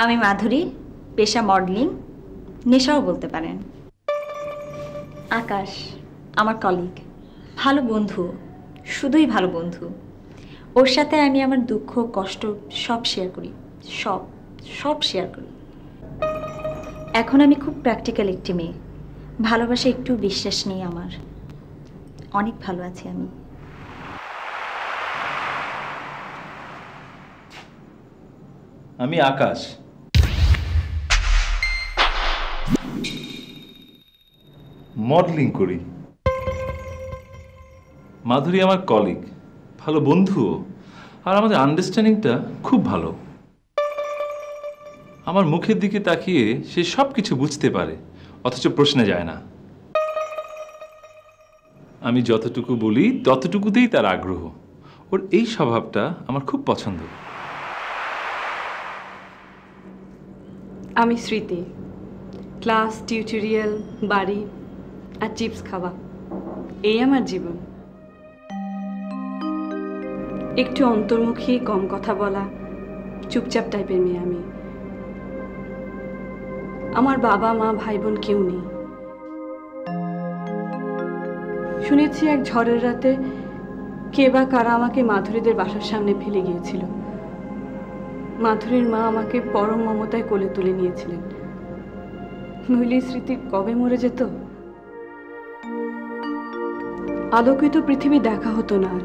আমি মাধুরী, পেশা মডেলিং, নেশাও বলতে পারেন। আকাশ আমার কলিগ, ভালো বন্ধু, শুধুই ভালো বন্ধু। ওর সাথে আমি আমার দুঃখ কষ্ট সব শেয়ার করি, সব সব শেয়ার করি। এখন আমি খুব প্র্যাকটিক্যাল একটি মেয়ে, ভালোবাসা একটু বিশ্বাস নেই আমার। অনেক ভালো আছি আমি। আমি আকাশ, মডেলিং করি। মাধুরী আমার কলিগ, ভালো বন্ধুও, আর আমাদের আন্ডারস্ট্যান্ডিংটা খুব ভালো। আমার মুখের দিকে তাকিয়ে সে সব কিছু বুঝতে পারে, অথচ প্রশ্নে যায় না। আমি যতটুকু বলি ততটুকুতেই তার আগ্রহ। ওর এই স্বভাবটা আমার খুব পছন্দ। আমি স্মৃতি, ক্লাস, টিউটোরিয়াল, বাড়ি আর চিপস খাওয়া, এই আমার জীবন। একটু অন্তর্মুখী, কম কথা বলা, চুপচাপ টাইপের মেয়ে আমি। আমার বাবা মা ভাই বোন কেউ নেই। শুনেছি এক ঝড়ের রাতে কে বা কারা আমাকে মাধুরীদের বাসার সামনে ফেলে গিয়েছিল। মাধুরীর মা আমাকে পরম মমতায় কোলে তুলে নিয়েছিলেন, নইলে স্মৃতি কবে মরে যেত। আলোকিত পৃথিবী দেখা হতো না আর।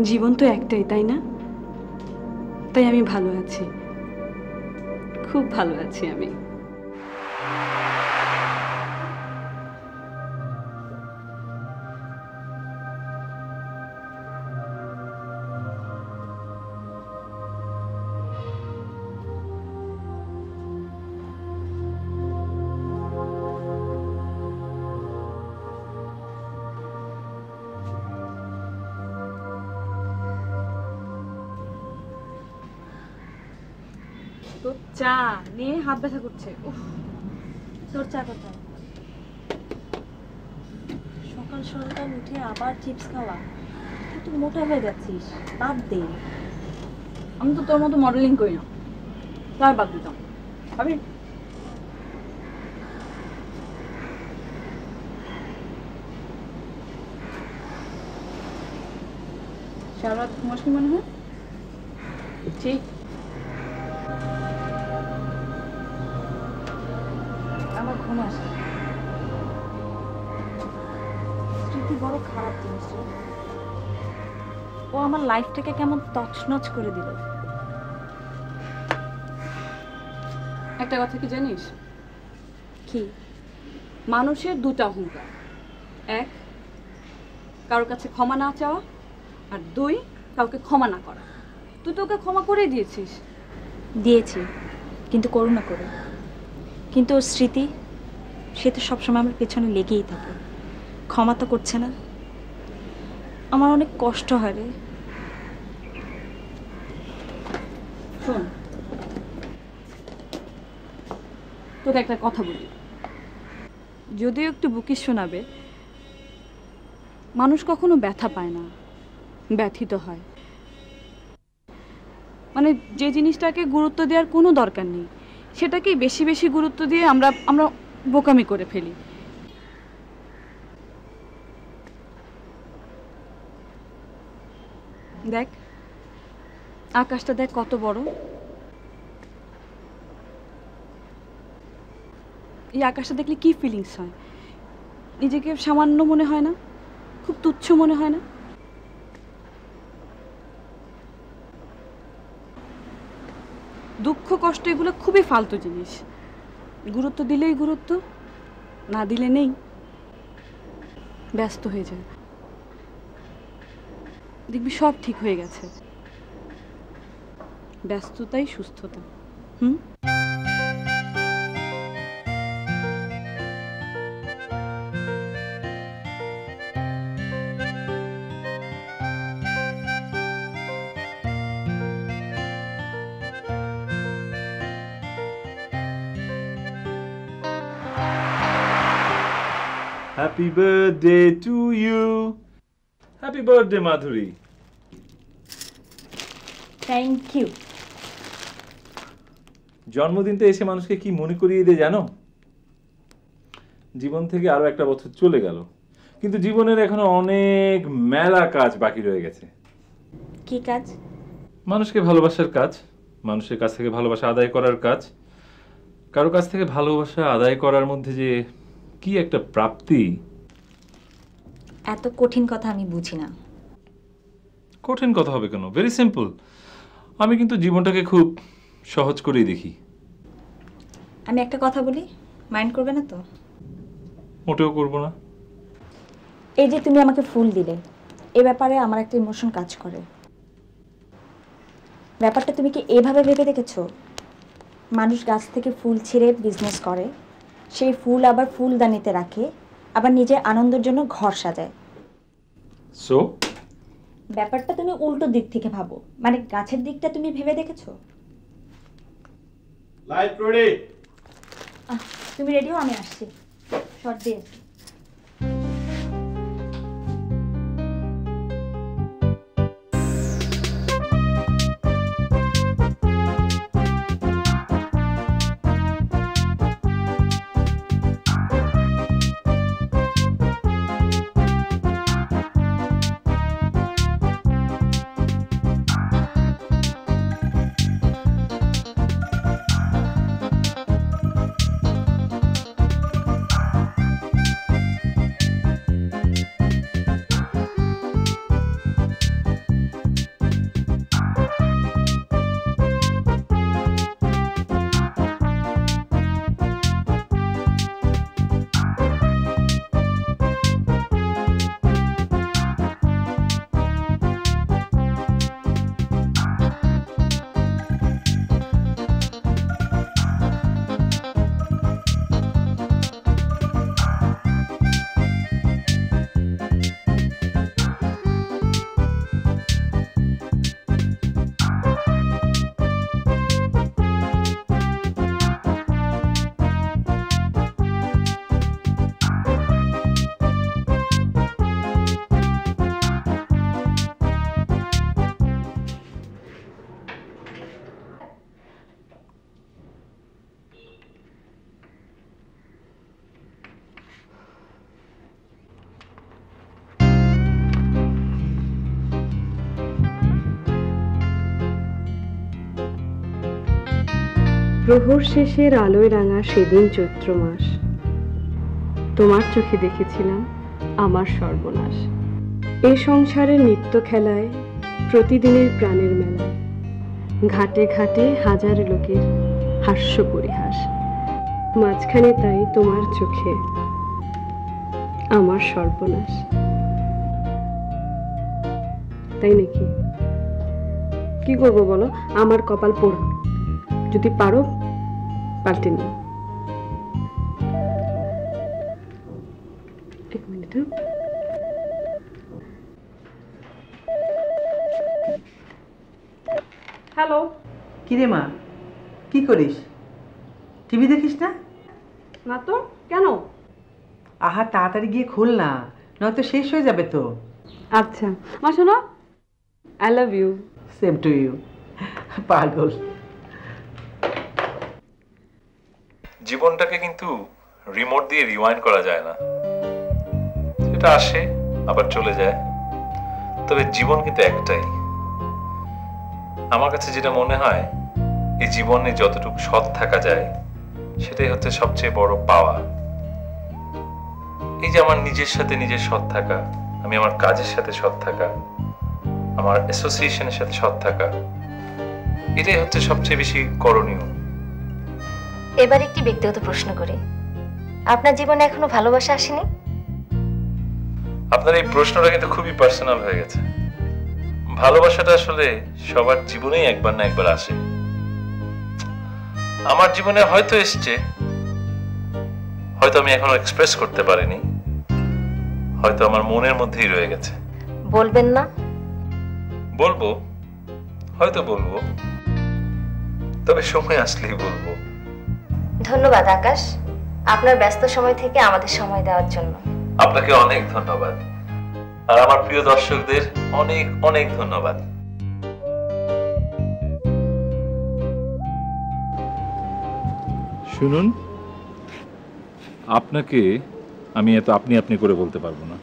জীবন তো একটাই, তাই না? তাই আমি ভালো আছি, খুব ভালো আছি আমি। তোর চা নিয়ে হাত ব্যথা করছে। তোর চা কোথায়? সকাল সকাল উঠে আবার চিপস খাওয়া, তুই মোটা হয়ে যাচ্ছিস, বাদ দে। আমি তো তোর মতো মডেলিং করি না, তাই বাদ দিতাম। ভাবি সারা রাত ঘুমাস কি মনে হয়? ঠিক, আমার ঘুম আসে। স্মৃতি বড় খারাপ জিনিস। ও আমার লাইফটাকে কেমন তছনছ করে দিল। একটা কথা কি জানিস? কি? মানুষের দুটা অহংকার, এক কারোর কাছে ক্ষমা না চাওয়া, আর দুই কাউকে ক্ষমা না করা। তুই তো ওকে ক্ষমা করে দিয়েছিস। দিয়েছি, কিন্তু করুণা করে। কিন্তু ওর স্মৃতি, সে তো সবসময় আমার পেছনে লেগেই থাকে, ক্ষমা তো করছে না। আমার অনেক কষ্ট হয় রে। শোন, তোকে একটা কথা বলি, যদিও একটু বুকিশ শোনাবে, মানুষ কখনো ব্যথা পায় না, ব্যথিত হয়। মানে যে জিনিসটাকে গুরুত্ব দেওয়ার কোনো দরকার নেই, সেটাকেই বেশি বেশি গুরুত্ব দিয়ে আমরা আমরা বোকামি করে ফেলি। দেখ আকাশটা, দেখ কত বড়। এই আকাশটা দেখলে কি ফিলিংস হয়? নিজেকে সামান্য মনে হয় না? খুব তুচ্ছ মনে হয় না? দুঃখ কষ্ট এগুলো খুবই ফালতু জিনিস। গুরুত্ব দিলেই গুরুত্ব, না দিলে নেই, ব্যস্ত হয়ে যায়। দেখবি সব ঠিক হয়ে গেছে। ব্যস্ততাই সুস্থতা। হুম। Happy birthday to you. Happy birthday, Madhuri. Thank you. জন্মদিনটা এসে মানুষকে কি মনে করিয়ে দেয় জানো? জীবন থেকে আরো একটা বছর চলে গেল, কিন্তু জীবনের এখনো অনেক মেলা কাজ বাকি রয়ে গেছে। কি কাজ? মানুষকে ভালোবাসার কাজ, মানুষের কাছ থেকে ভালোবাসা আদায় করার কাজ। কারো কাছ থেকে ভালোবাসা আদায় করার মধ্যে যে কি একটা প্রাপ্তি। এত কঠিন কথা আমি বুঝি না। কঠিন কথা হবে কেন? Very simple. আমি কিন্তু জীবনটাকে খুব সহজ করেই দেখি। আমি একটা কথা বলি, মাইন্ড করবে না তো? মোটেও করবো না। এই যে তুমি আমাকে ফুল দিলে, এ ব্যাপারে আমার একটা ইমোশন কাজ করে। ব্যাপারটা তুমি কি এভাবে ভেবে দেখেছো? মানুষ গাছ থেকে ফুল ছিঁড়ে বিজনেস করে, সেই ফুল আবার ফুলদানিতে রাখে, আবার নিজের আনন্দের জন্য ঘর সাজায়। সো ব্যাপারটা তুমি উল্টো দিক থেকে ভাবো, মানে গাছের দিকটা তুমি ভেবে দেখেছো? Light ready. তুমি রেডিও, আমি আসছি, শর্ট দিয়ে আসি। প্রহর শেষের আলোয় রাঙা সেদিন চৈত্র মাস, তোমার চোখে দেখেছিলাম আমার সর্বনাশ। এই সংসারের নিত্য খেলায়, প্রতিদিনের প্রাণের মেলায়, ঘাটে ঘাটে হাজার লোকের হাস্য পরিহাস, মাঝখানে তাই তোমার চোখে আমার সর্বনাশ। তাই নাকি? কি করবো বলো, আমার কপাল পোড়া। যদি পারো পাল্টে নিও। এক মিনিট। হ্যালো। কিরে মা, কি করিস? টিভি দেখিস না? না তো, কেন? আহা, তাড়াতাড়ি গিয়ে খুল না, নয়তো শেষ হয়ে যাবে তো। আচ্ছা মা, শোনো, I love you. Same to you. পাগল। জীবনটাকে কিন্তু রিমোট দিয়ে রিওয়াইন্ড করা যায় না। এটা আসে আবার চলে যায়, তবে জীবন কিন্তু একটাই। আমার কাছে যেটা মনে হয়, এই জীবনে যতটুকু সৎ থাকা যায় সেটাই হচ্ছে সবচেয়ে বড় পাওয়া। এই যে আমার নিজের সাথে নিজের সৎ থাকা, আমি আমার কাজের সাথে সৎ থাকা, আমার অ্যাসোসিয়েশনের সাথে সৎ থাকা, এটাই হচ্ছে সবচেয়ে বেশি করণীয়। এবার একটি ব্যক্তিগত প্রশ্ন করি, আপনার জীবনে এখনো ভালোবাসা আসেনি? আপনার এই প্রশ্নটা কিন্তু খুবই পার্সোনাল হয়ে গেছে। ভালোবাসাটা আসলে সবার জীবনেই একবার না একবার আসে। আমার জীবনে হয়তো এসছে, হয়তো আমি এখনো এক্সপ্রেস করতে পারিনি, হয়তো আমার মনের মধ্যেই রয়ে গেছে। বলবেন না? বলবো, হয়তো বলবো, তবে সময় আসলেই বলবো। ধন্যবাদ আকাশ, আপনার ব্যস্ত সময় থেকে আমাদের সময় দেওয়ার জন্য। আপনাকে অনেক ধন্যবাদ, আর আমার প্রিয় দর্শকদের অনেক অনেক ধন্যবাদ। শুনুন, আপনাকে আমি এত আপনি আপনি করে বলতে পারবো না।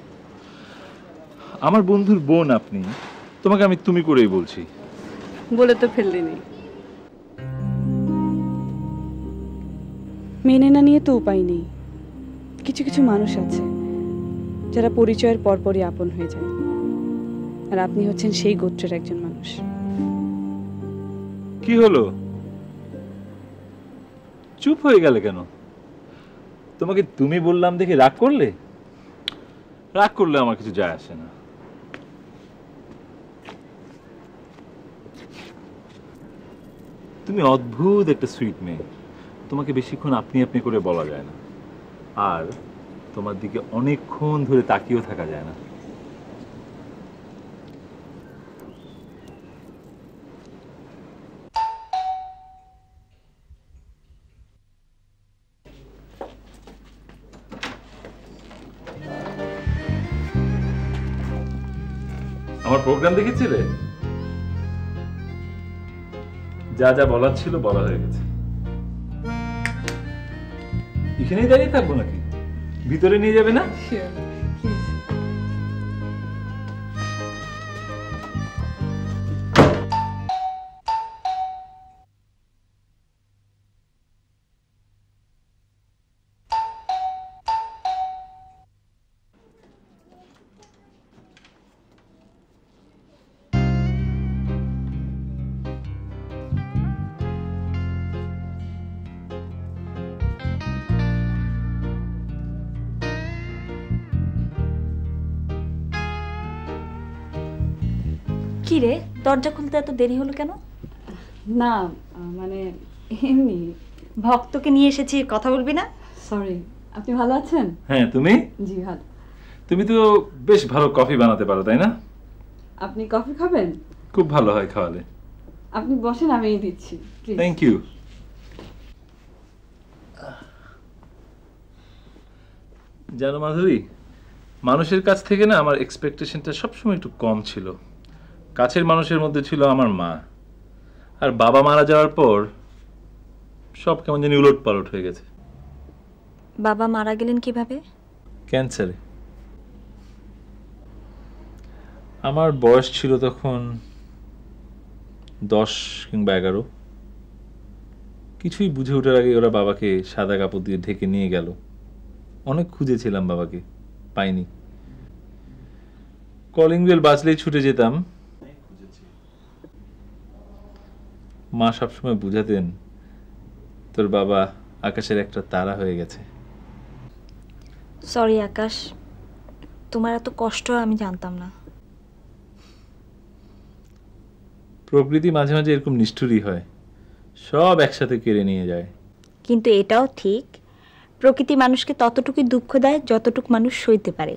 আমার বন্ধুর বোন আপনি, তোমাকে আমি তুমি করেই বলছি। বলে তো ফেললি নেই। মেনে না নিয়ে তো উপায় নেই। কিছু কিছু মানুষ আছে যারা পরিচয়ের পরপরই আপন হয়ে যায়, আর আপনি হচ্ছেন সেই গোত্রের একজন মানুষ। কি হলো, চুপ হয়ে গেলে কেন? তোমাকে তুমি বললাম দেখে রাগ করলে? রাগ করলে আমার কিছু যায় আসে না। তুমি অদ্ভুত একটা সুইট মেয়ে, তোমাকে বেশিক্ষণ আপনি আপনি করে বলা যায় না, আর তোমার দিকে অনেকক্ষণ ধরে তাকিয়েও থাকা যায় না। আমার প্রোগ্রাম দেখেছিলে? যা যা বলার ছিল বলা হয়ে গেছে। এখানেই দাঁড়িয়ে থাকবো নাকি? ভিতরে নিয়ে যাবে না? কি রে, দরজা খুলতে এত দেরি হলো কেন? না মানে এমনি। ভক্তকে নিয়ে এসেছি, কথা বলবি না? সরি। আপনি ভালো আছেন? হ্যাঁ, তুমি? জি ভালো। তুমি তো বেশ ভালো কফি বানাতে পারো, তাই না? আপনি কফি খাবেন? খুব ভালো হয় খাওয়ালে। আপনি বসেন, আমি দিচ্ছি। Thank you. জানো মাধুরী, মানুষের কাছ থেকে না আমার এক্সপেকটেশনটা সবসময় একটু কম ছিল। কাছের মানুষের মধ্যে ছিল আমার মা, আর বাবা মারা যাওয়ার পর সব কেমন জানি উলট পালট হয়ে গেছে। বাবা মারা গেলেন কিভাবে? ক্যান্সারে। আমার বয়স ছিল তখন 10 কিংবা 11। কিছুই বুঝে ওঠার আগে ওরা বাবাকে সাদা কাপড় দিয়ে ঢেকে নিয়ে গেল। অনেক খুঁজেছিলাম বাবাকে, পাইনি। কলিং বেল বাজলেই ছুটে যেতাম। মা সবসময় বুঝাতেন, তোর বাবা আকাশের একটা তারা হয়ে গেছে। সরি আকাশ, তোমার এত কষ্ট আমি জানতাম না। প্রকৃতি মাঝে মাঝে এরকম নিষ্ঠুরই হয়, সব একসাথে কেড়ে নিয়ে যায়। কিন্তু এটাও ঠিক, প্রকৃতি মানুষকে ততটুকুই দুঃখ দেয় যতটুকু মানুষ সইতে পারে।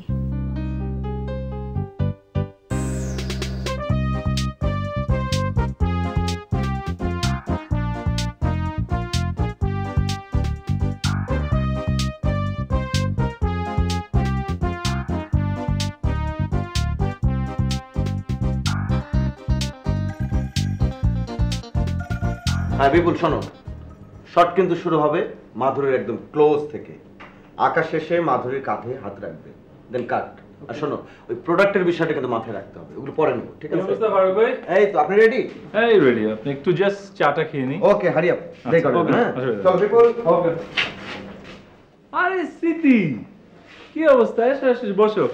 হ্যাঁ বিপুল, শোনো, শট কিন্তু শুরু হবে মাধুরীর একদম ক্লোজ থেকে। আকাশ শেষে মাধুরীর কাঁধে হাত রাখবে, দেন কাট। আর শোনো, ওই প্রোডাক্টের বিষয়টা কিন্তু মাথায় রাখতে হবে, ওগুলো পরে নেবো, ঠিক আছে? এই তো, আপনি রেডি? এই রেডি। আপনি একটু জাস্ট চাটা খেয়ে নিন। ওকে, হারি আপ। দেরি করবেন না, হ্যাঁ? আসলে- চল বিপুল। ওকে। আরে স্মৃতি, কি অবস্থা? এসো এসো, বসো।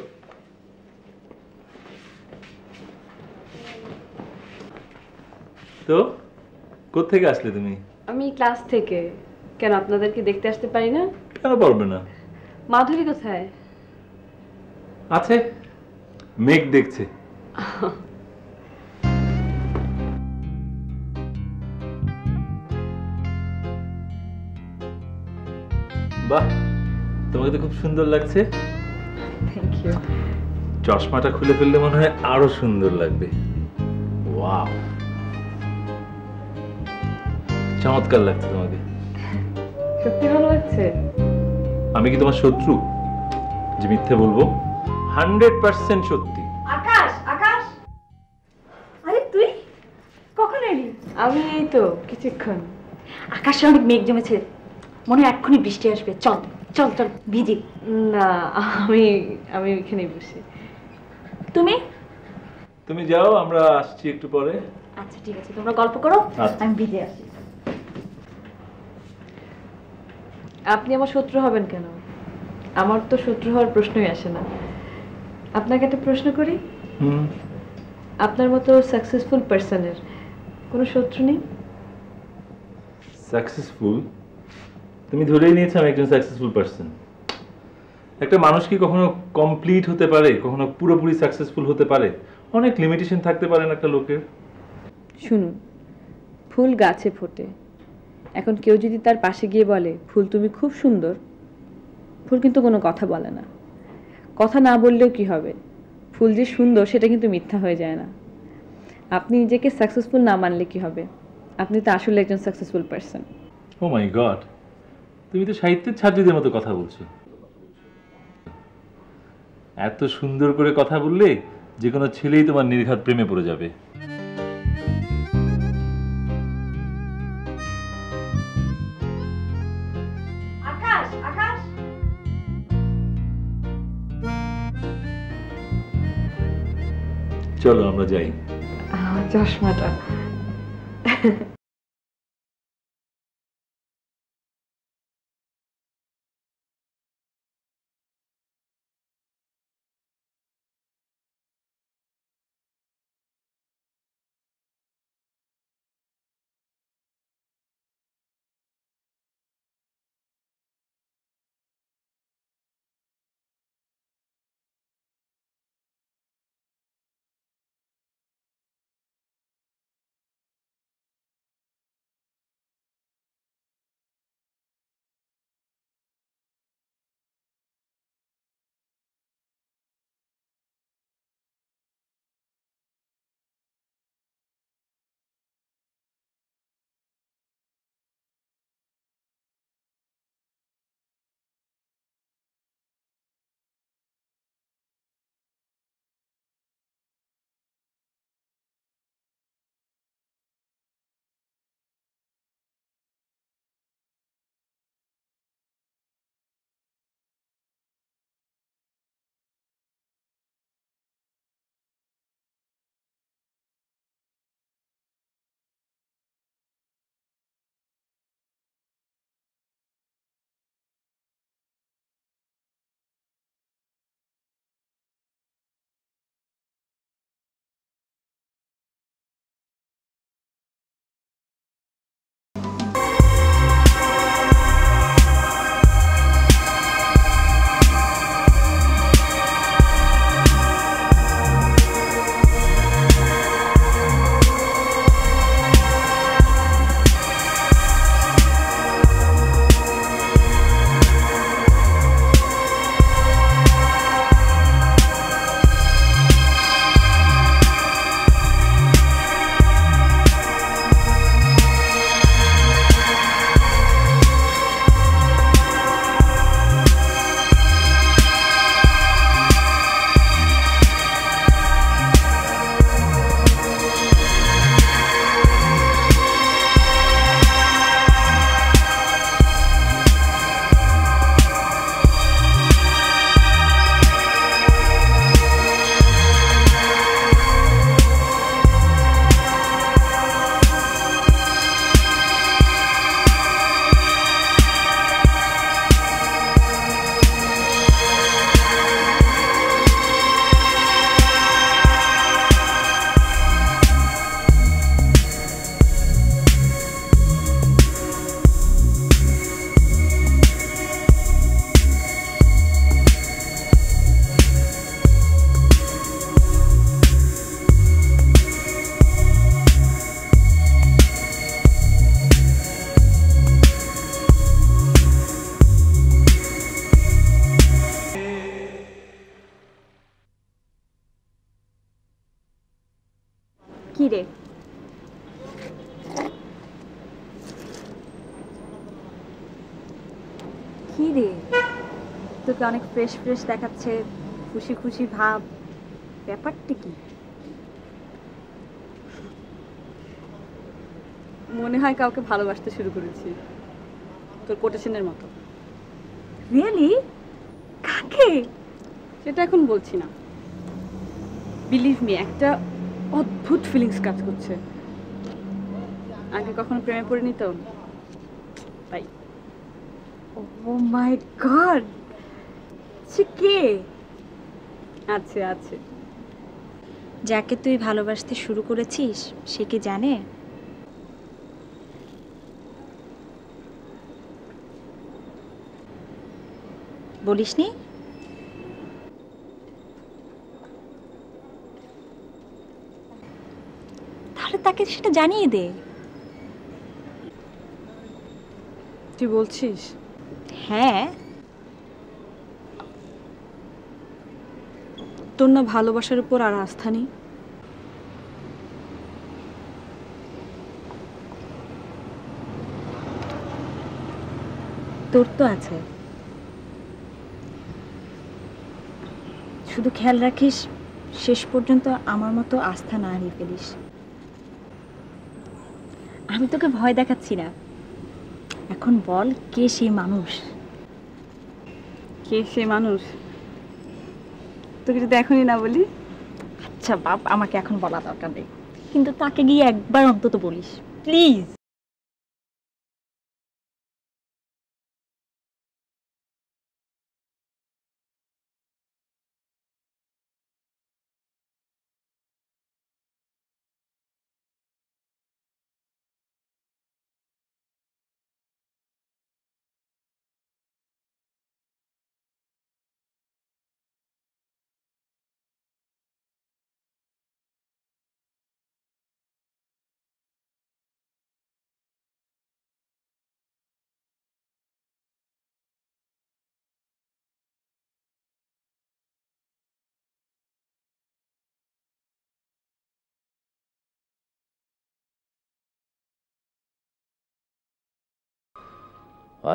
তো কোত্থেকে আসলে তুমি? আমি ক্লাস থেকে। কেন, আপনাদেরকে দেখতে আসতে পারি না? কেন পারবে না? মাধুরী কোথায়? আছে, মেঘ দেখছে। বাহ, তোমাকে তো খুব সুন্দর লাগছে। Thank you. চশমাটা খুলে ফেললে মনে হয় আরো সুন্দর লাগবে। ওয়াও, চমৎকার লাগছে তোমাকে। সত্যি ভালো লাগছে? আমি কি তোমার শত্রু যে মিথ্যে বলবো? 100% সত্যি। আকাশ, আকাশ, আরে তুই কখন এলি? আমি এই তো কিছুক্ষণ। আকাশে অনেক মেঘ জমেছে, মনে হয় এক্ষুনি বৃষ্টি আসবে। চল চল চল ভিজি। না, আমি আমি ওইখানেই বসি। তুমি তুমি যাও, আমরা আসছি একটু পরে। আচ্ছা ঠিক আছে, তোমরা গল্প করো, আচ্ছা। আমি ভিজে আসি। আপনি আমার শত্রু হবেন কেন? আমার তো শত্রু হওয়ার প্রশ্নই আসে না। আপনাকে একটা প্রশ্ন করি, আপনার মতো সাকসেসফুল পারসনের কোনো শত্রু নেই? সাকসেসফুল? তুমি ধরেই নিয়েছো আমি একজন সাকসেসফুল পারসন। একটা মানুষ কি কখনো কমপ্লিট হতে পারে, কখনো পুরোপুরি সাকসেসফুল হতে পারে? অনেক লিমিটেশন থাকতে পারে না একটা লোকের। শুনুন, ফুল গাছে ফোটে। এখন কেউ যদি তার পাশে গিয়ে বলে ফুল তুমি খুব সুন্দর, ফুল কিন্তু কোনো কথা বলে না। কথা না বললেও কি হবে, ফুল যে সুন্দর সেটা কিন্তু মিথ্যা হয়ে যায় না। আপনি নিজেকে সাকসেসফুল না মানলে কি হবে? আপনি তো আসলে একজন সাকসেসফুল পারসন। ও মাই গড, তুমি তো সাহিত্যের ছাত্রীদের মতো কথা বলছো। এত সুন্দর করে কথা বললে যে কোনো ছেলেই তোমার নির্ঘাত প্রেমে পড়ে যাবে। আকাশ, আকাশ, চলো আমরা যাই। চশমাটা কি রে? কি রে, তোকে অনেক ফ্রেশ ফ্রেশ দেখাচ্ছে, খুশি খুশি ভাব, ব্যাপারটা কি? মনে হয় কাউকে ভালোবাসতে শুরু করেছি। তোর কোটেশনের মতো। রিয়েলি? কাকে? সেটা এখন বলছি না। বিলিভ মি, একটা অদ্ভুত ফিলিংস কাজ করছে। আগে কখনো প্রেমে পড়িনি তো, তাই। ও মাই গড, সে কে? আছে আছে। যাকে তুই ভালোবাসতে শুরু করেছিস সে কি জানে? বলিসনি? তাহলে তাকে সেটা জানিয়ে দে। তুই বলছিস? হ্যাঁ। তোর না ভালোবাসার উপর আর আস্থা নেই? তোর তো আছে, শুধু খেয়াল রাখিস শেষ পর্যন্ত আমার মতো আস্থা না হারিয়ে ফেলিস। আমি তোকে ভয় দেখাচ্ছি না, এখন বল কে সেই মানুষ? কে সে মানুষ? তোকে যদি এখনই না বলি? আচ্ছা বাপ, আমাকে এখন বলা দরকার নেই, কিন্তু তাকে গিয়ে একবার অন্তত বলিস please.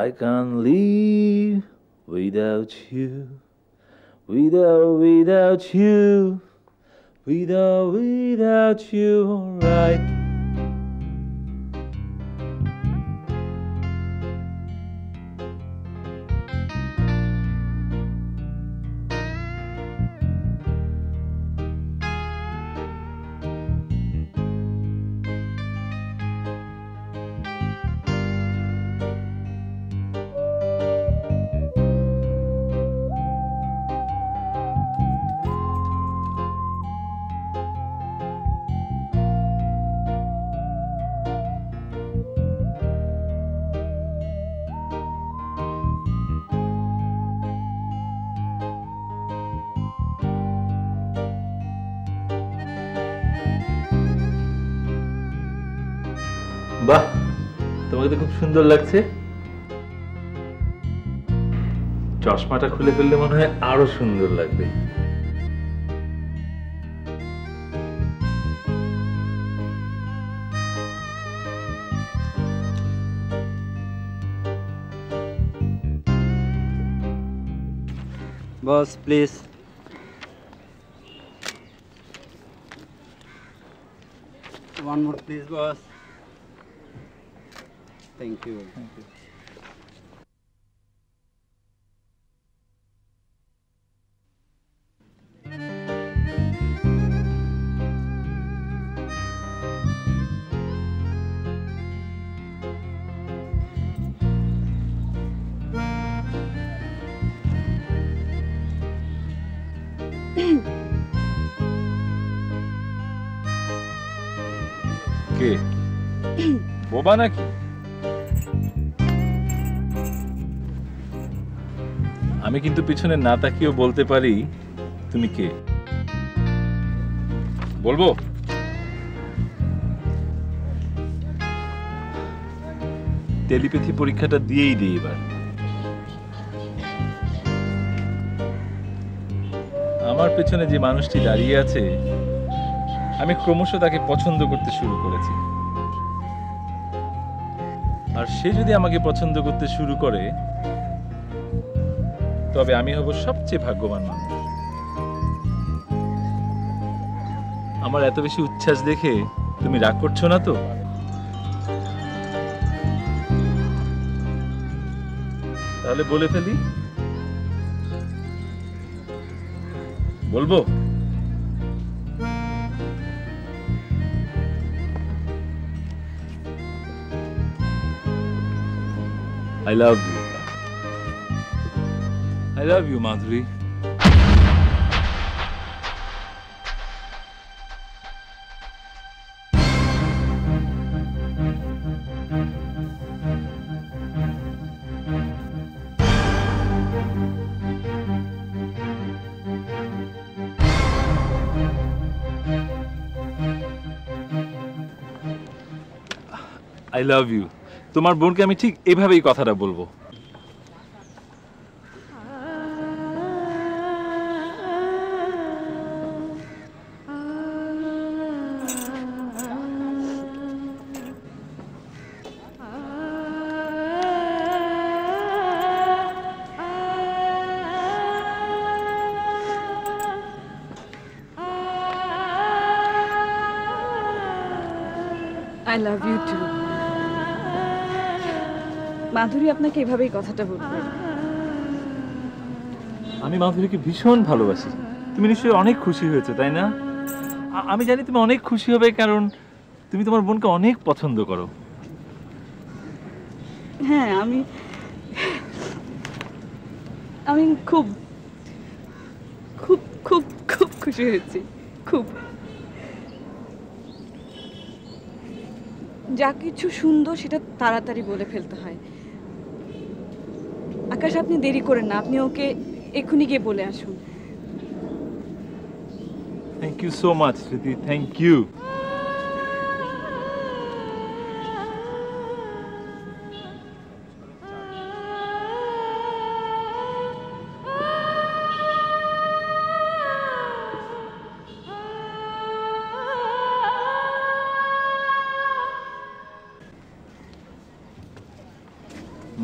I can't live without you, without you, without you, right? বাহ, তোমাকে তো খুব সুন্দর লাগছে। চশমাটা খুলে ফেললে মনে হয় আরো সুন্দর লাগবে। Boss please. One more please boss. Thank you. Thank you. কে? বোবা নাকি? আমি কিন্তু পিছনে না তাকিয়েও বলতে পারি তুমি কে। বলবো? টেলিপ্যাথি পরীক্ষাটা দিয়েই দিই এবার। আমার পেছনে যে মানুষটি দাঁড়িয়ে আছে, আমি ক্রমশ তাকে পছন্দ করতে শুরু করেছি। আর সে যদি আমাকে পছন্দ করতে শুরু করে, তবে আমি হব সবচেয়ে ভাগ্যবান মানুষ। আমার এত বেশি উচ্ছ্বাস দেখে তুমি রাগ করছো না তো? তাহলে বলে ফেলি, বলবো? I love you. I love you, Madhuri. I love you. তোমার বোনকে আমি ঠিক এভাবেই কথাটা বলবো। I love you too. মাধুরী আপনাকে এভাবেই কথাটা বলবে। আমি মাধুরীকে ভীষণ ভালোবাসি। তুমি নিশ্চয়ই অনেক খুশি হয়েছে, তাই না? আমি জানি তুমি অনেক খুশি হবে, কারণ তুমি তোমার বোনকে অনেক পছন্দ করো। হ্যাঁ, আমি খুব খুব খুব খুব খুশি হয়েছি, খুব। যা কিছু সুন্দর সেটা তাড়াতাড়ি বলে ফেলতে হয়। আকাশ, আপনি দেরি করেন না, আপনি ওকে এক্ষুনি গিয়ে বলে আসুন। থ্যাংক ইউ সো মাচ স্মৃতি, থ্যাংক ইউ।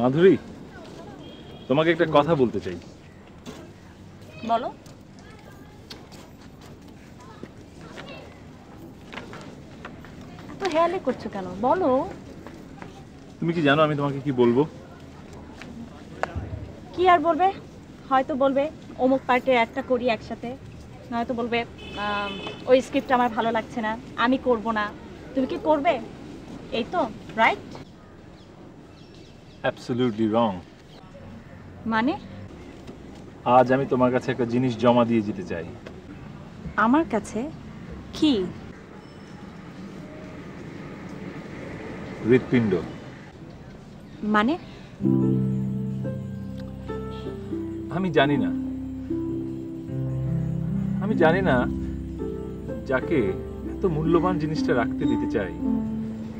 মাধুরী, তোমাকে একটা কথা বলতে চাই। বলো। এত হেয়ালি করছো কেন? বলো। তুমি কি জানো আমি তোমাকে কি বলবো? কি আর বলবে? হয়তো বলবে অমুক পার্টে একটা করি একসাথে, নয়তো বলবে ওই স্ক্রিপ্ট আমার ভালো লাগছে না, আমি করব না। তুমি কি করবে? এই তো, রাইট? অ্যাবসলিউটলি রং। মানে? আজ আমি তোমার কাছে একটা জিনিস জমা দিয়ে যেতে চাই। আমার কাছে? কি? হৃৎপিণ্ড। মানে? আমি জানি না যাকে এত মূল্যবান জিনিসটা রাখতে দিতে চাই,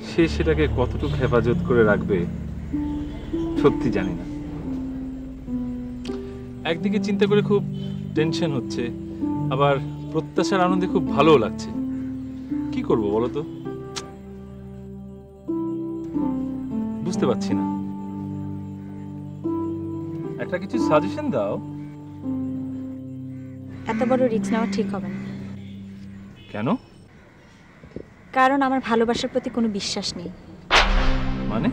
সে সেটাকে কতটুকু হেফাজত করে রাখবে সত্যি জানি না। একদিকে চিন্তা করে খুব টেনশন হচ্ছে, আবার প্রত্যাশার আনন্দে খুব ভালোও লাগছে। কি করব বলো তো, বুঝতে পারছি না। একটা কিছু সাজেশন দাও। এত বড় রিস্ক নেওয়া ঠিক হবে না। কেন? কারণ আমার ভালোবাসার প্রতি কোনো বিশ্বাস নেই। মানে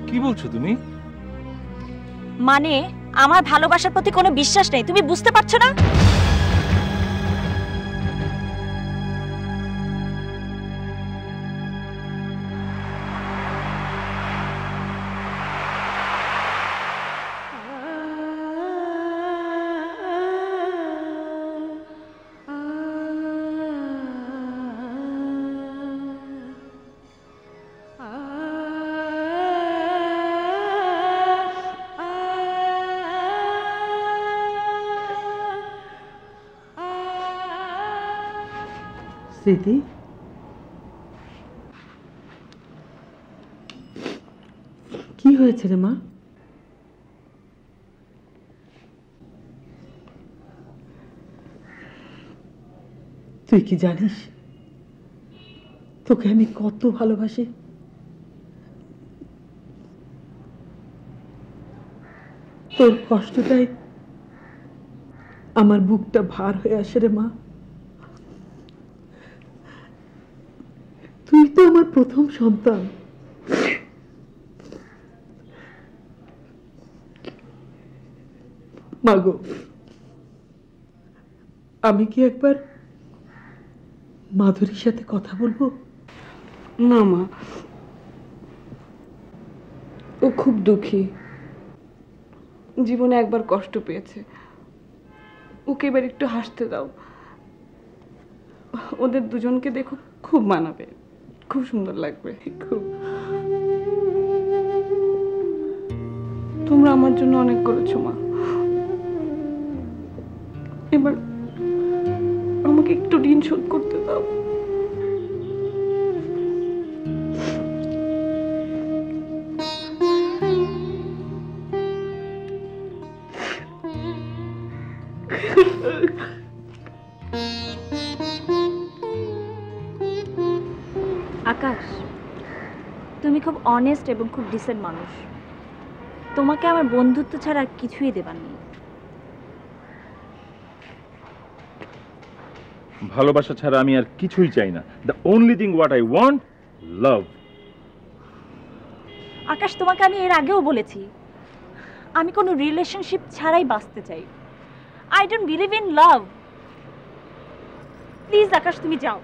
কি বলছো তুমি? মানে আমার ভালোবাসার প্রতি কোনো বিশ্বাস নেই, তুমি বুঝতে পারছো না? স্মৃতি, কি হয়েছে রে মা? তুই কি জানিস তোকে আমি কত ভালোবাসি? তোর কষ্টটাই আমার বুকটা ভার হয়ে আসে রে মা। তুই তো আমার প্রথম সন্তান। মাগো, আমি কি একবার মাধুরীর সাথে কথা বলবো? না মা, ও খুব দুঃখী, জীবনে একবার কষ্ট পেয়েছে, ওকে এবার একটু হাসতে দাও। ওদের দুজনকে দেখো, খুব মানাবে, খুব সুন্দর লাগবে। খুব। তোমরা আমার জন্য অনেক করেছো মা, এবার আমাকে একটু ঋণ শোধ করতে দাও। আকাশ, তুমি খুব অনেস্ট এবং খুব ডিসেন্ট মানুষ। তোমাকে আমার বন্ধুত্ব ছাড়া আর কিছুই দেবার নেই। ভালোবাসা ছাড়া আমি আর কিছুই চাই না। The only thing what I want, love. Akash, তোমাকে আমি এর আগেও বলেছি, আমি কোনো রিলেশনশিপ ছাড়াই বাঁচতে চাই। I don't believe in love. Please Akash, তুমি যাও।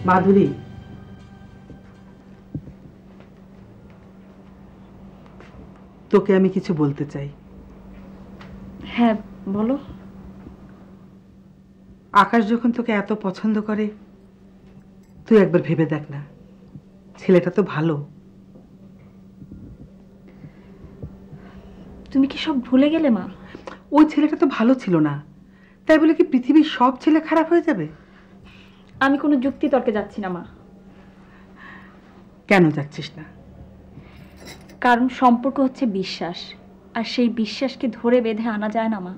মাধুরী, তোকে আমি কিছু বলতে চাই। হ্যাঁ, বলো। আকাশ যখন তোকে এত পছন্দ করে, তুই একবার ভেবে দেখ না, ছেলেটা তো ভালো। তুমি কি সব ভুলে গেলে মা? ওই ছেলেটা তো ভালো ছিল না, তাই বলে কি পৃথিবীর সব ছেলে খারাপ হয়ে যাবে? আমি কোনো যুক্তি তর্কে যাচ্ছি না মা। কেন যাচ্ছিস না? কারণ সম্পর্ক হচ্ছে বিশ্বাস, আর সেই বিশ্বাসকে ধরে বেঁধে আনা যায় না মা।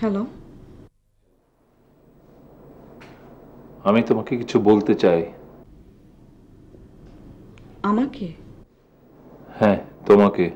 হ্যালো, আমি তোমাকে কিছু বলতে চাই। আমাকে? হ্যাঁ, তোমাকে।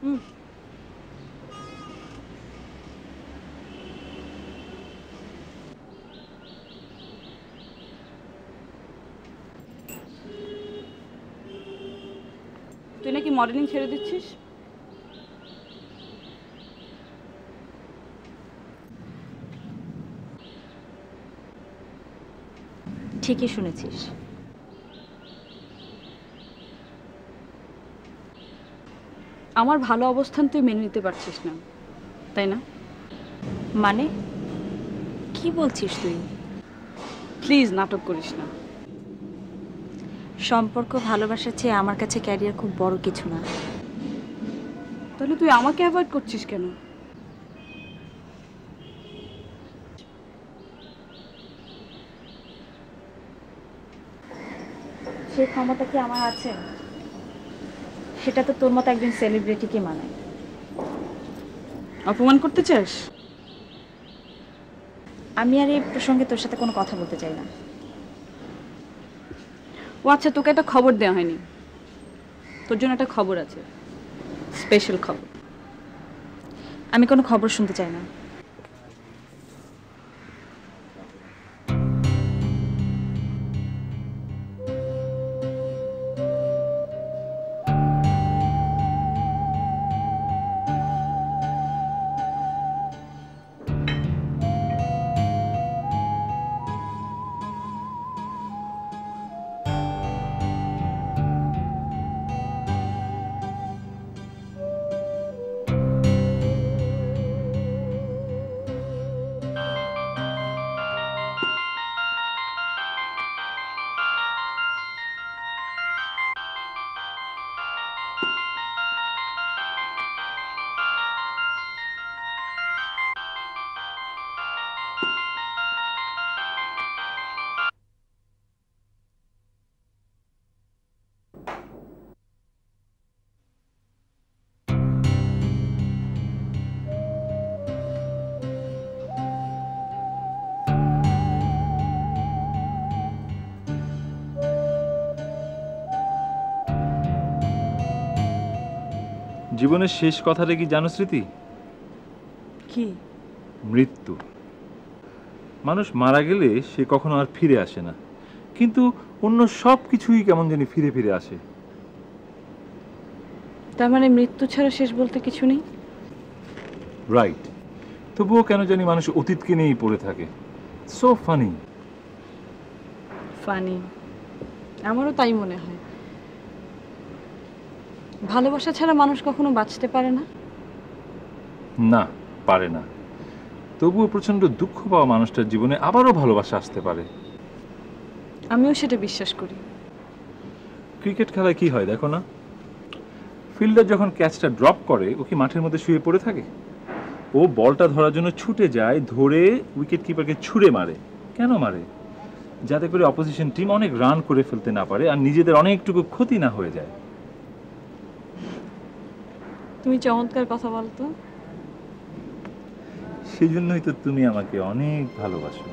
তুই নাকি মডেলিং ছেড়ে দিচ্ছিস? ঠিকই শুনেছিস। আমার ভালো অবস্থান তুই মেনে নিতে পারছিস না, তাই না? মানে কি বলছিস তুই? প্লিজ নাটক করিস না। সম্পর্ক ভালোবাসার চেয়ে আমার কাছে ক্যারিয়ার খুব বড় কিছু না। তাহলে তুই আমাকে অ্যাভয়েড করছিস কেন? সে ক্ষমতা কি আমার আছে? সেটা তো তোর মতো একজন সেলিব্রিটিকে মানায়। অপমান করতে চাস? আমি আর এই প্রসঙ্গে তোর সাথে কোনো কথা বলতে চাই না। ও আচ্ছা, তোকে একটা খবর দেওয়া হয়নি। তোর জন্য একটা খবর আছে, স্পেশাল খবর। আমি কোনো খবর শুনতে চাই না। জীবনের শেষ কথাটা কি জানো স্মৃতি? কি? মৃত্যু। মানুষ মারা গেলে সে কখনো আর ফিরে আসে না, কিন্তু অন্য সব কিছুই কেমন জানি ফিরে ফিরে আসে। তার মানে মৃত্যু ছাড়া শেষ বলতে কিছু নেই? রাইট। তবুও কেন জানি মানুষ অতীতকে নিয়েই পড়ে থাকে। So funny. ফানি? আমারও তাই মনে হয়। ভালোবাসা ছাড়া মানুষ কখনো বাঁচতে পারে না? না, পারে না। তবুও প্রচন্ড দুঃখ পাওয়া মানুষটার জীবনে আবারও ভালোবাসা আসতে পারে। আমিও সেটা বিশ্বাস করি। ক্রিকেট খেলায় কি হয় দেখো না, ফিল্ডার যখন ক্যাচটা ড্রপ করে ও কি মাঠের মধ্যে শুয়ে পড়ে থাকে? ও বলটা ধরার জন্য ছুটে যায়, ধরে উইকেট কিপারকে ছুঁড়ে মারে। কেন মারে? যাতে করে অপোজিশন টিম অনেক রান করে ফেলতে না পারে আর নিজেদের অনেকটুকু ক্ষতি না হয়ে যায়। তুমি চমৎকার কথা বলতো। সেই জন্যই তো তুমি আমাকে অনেক ভালোবাসো।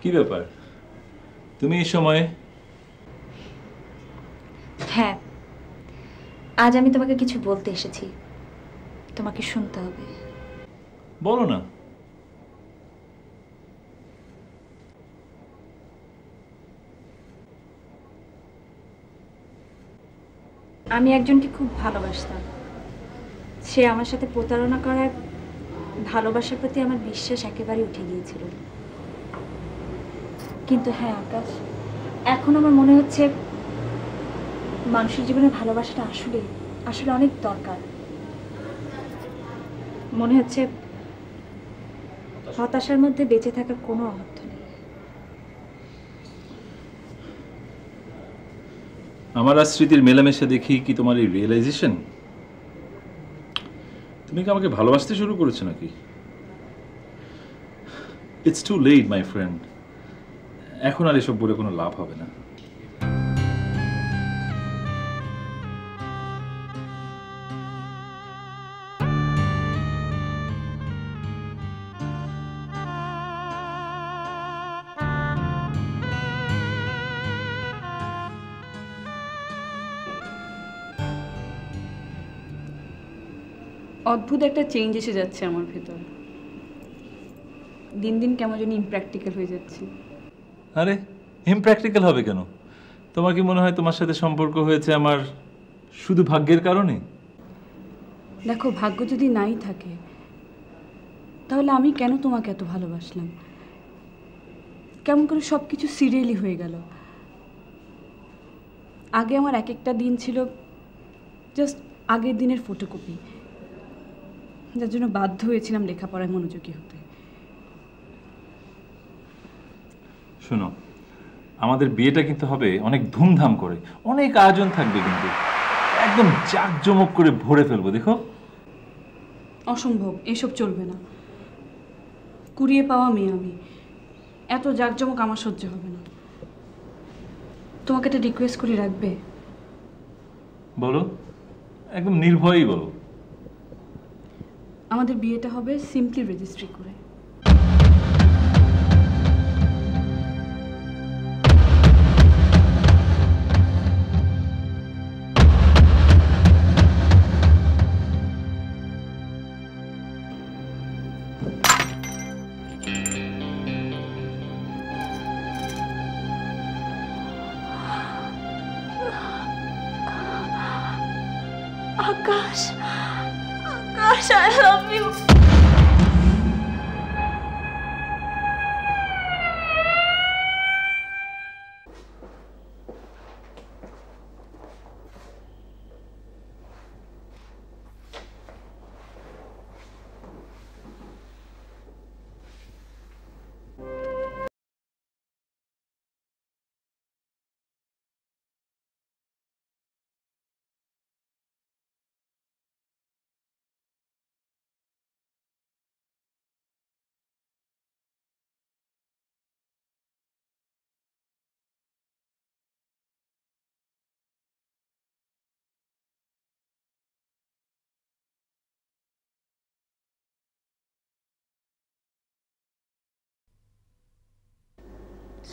কি ব্যাপার, তুমি এই সময়ে? হ্যাঁ, আজ আমি তোমাকে কিছু বলতে এসেছি, তোমাকে শুনতে হবে। বলো না। আমি একজনকে খুব ভালোবাসতাম। সে আমার সাথে প্রতারণা করার ভালোবাসার প্রতি আমার বিশ্বাস একেবারে উঠে গিয়েছিল। কিন্তু হ্যাঁ আকাশ, এখন আমার মনে হচ্ছে মানুষের জীবনে ভালোবাসাটা আসলে আসলে অনেক দরকার। মনে হচ্ছে হতাশার মধ্যে বেঁচে থাকার কোনো অর্থ নেই। আমার আর স্মৃতির মেলামেশা দেখি কি তোমার এই রিয়েলাইজেশন? তুমি কি আমাকে ভালোবাসতে শুরু করেছো নাকি? It's too late my friend. এখন আর এসব বলে কোনো লাভ হবে না। অদ্ভুত একটা চেঞ্জ এসে যাচ্ছে আমার ভেতর। দিন দিন কেমন যেন ইমপ্র্যাকটিক্যাল হয়ে যাচ্ছে। আরে ইমপ্র্যাকটিক্যাল হবে কেন? তোমার কি মনে হয় তোমার সাথে সম্পর্ক হয়েছে আমার শুধু ভাগ্যের কারণে? দেখো, ভাগ্য যদি নাই থাকে তাহলে আমি কেন তোমাকে এত ভালোবাসলাম? কেমন করে সব কিছু সিরিয়ালি হয়ে গেল। আগে আমার এক একটা দিন ছিল জাস্ট আগের দিনের ফটোকপি, যার জন্য বাধ্য হয়েছিলাম লেখাপড়ায় মনোযোগী হতে। শোনো, আমাদের বিয়েটা কিন্তু হবে অনেক ধুমধাম করে, অনেক আয়োজন থাকবে, কিন্তু একদম জাঁকজমক করে ভরে ফেলবো। দেখো, অসম্ভব, এসব চলবে না। কুড়িয়ে পাওয়া মেয়ে আমি, এত জাঁকজমক আমার সহ্য হবে না। তোমাকে একটা রিকোয়েস্ট করে রাখবে? বলো, একদম নির্ভয়ই বলো। আমাদের বিয়েটা হবে সিম্পলি রেজিস্ট্রি করে। আকাশ, আকাশ, I love you.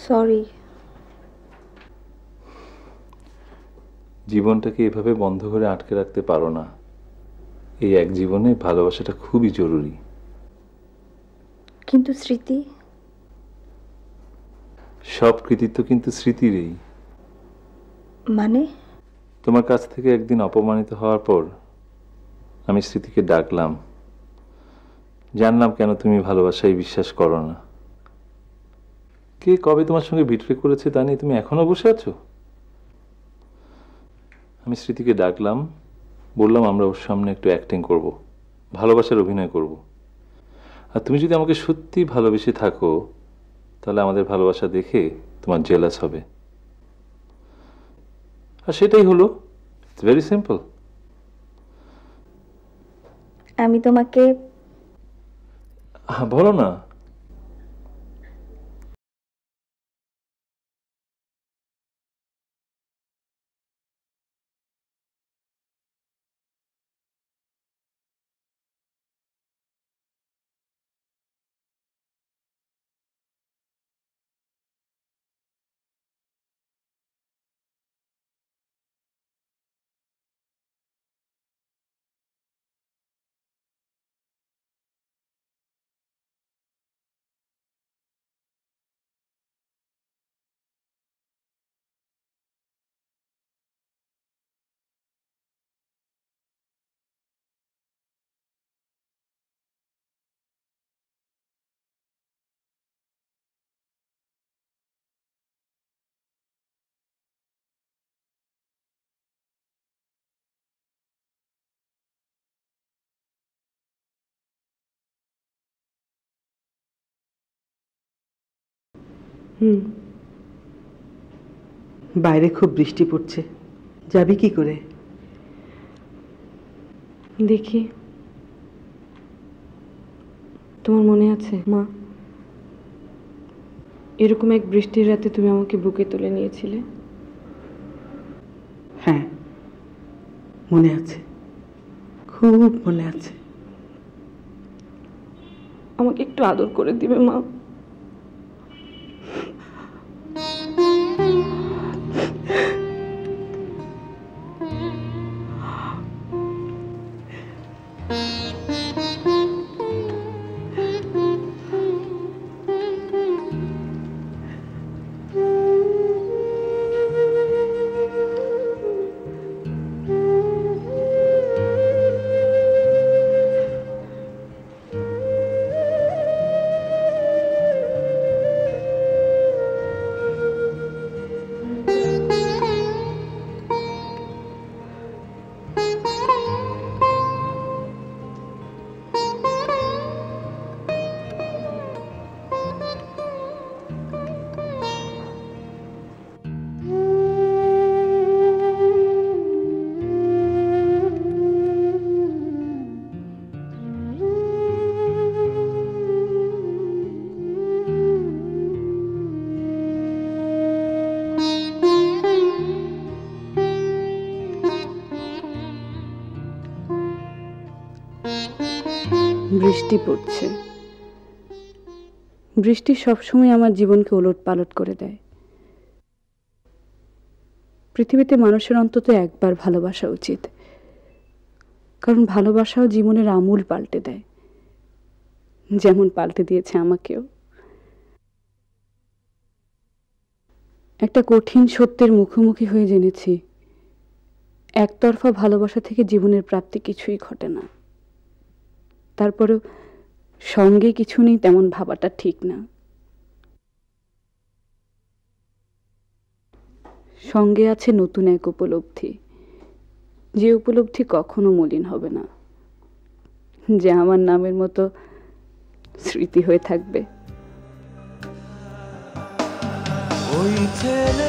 Sorry. জীবনটাকে এভাবে বন্ধ করে আটকে রাখতে পারো না। এই এক জীবনে ভালোবাসাটা খুবই জরুরি। কিন্তু স্মৃতি, সব কৃতিত্ব কিন্তু স্মৃতিরই। মানে? তোমার কাছ থেকে একদিন অপমানিত হওয়ার পর আমি স্মৃতিকে ডাকলাম, জানলাম কেন তুমি ভালোবাসায় বিশ্বাস করো না। কে কবে তোমার সঙ্গে বিট্রে করেছে তা নিয়ে তুমি এখনো বসে আছো? আমি স্মৃতিকে ডাকলাম, বললাম আমরা ওর সামনে একটু অ্যাক্টিং করব, ভালোবাসার অভিনয় করব। আর তুমি যদি আমাকে সত্যি ভালোবেসে থাকো তাহলে আমাদের ভালোবাসা দেখে তোমার জেলাস হবে। আর সেটাই হলো। It's very simple. আমি তোমাকে বলো না। বাইরে খুব বৃষ্টি পড়ছে, যাবি কি করে? দেখি, তোমার মনে আছে মা, এরকম এক বৃষ্টির রাতে তুমি আমাকে বুকে তুলে নিয়েছিলে? হ্যাঁ, মনে আছে, খুব মনে আছে। আমাকে একটু আদর করে দিবে মা? বৃষ্টি পড়ছে। বৃষ্টি সবসময় আমার জীবনকে ওলট পালট করে দেয়। পৃথিবীতে মানুষের অন্তত একবার ভালোবাসা উচিত, কারণ ভালোবাসাও জীবনের আমূল পাল্টে দেয়, যেমন পাল্টে দিয়েছে আমাকেও। একটা কঠিন সত্যের মুখোমুখি হয়ে জেনেছি, একতরফা ভালোবাসা থেকে জীবনের প্রাপ্তি কিছুই ঘটে না। তারপরেও সঙ্গে কিছু নেই তেমন ভাবাটা ঠিক না। সঙ্গে আছে নতুন এক উপলব্ধি, যে উপলব্ধি কখনো মলিন হবে না, যে আমার নামের মতো স্মৃতি হয়ে থাকবে। ওই ছেলে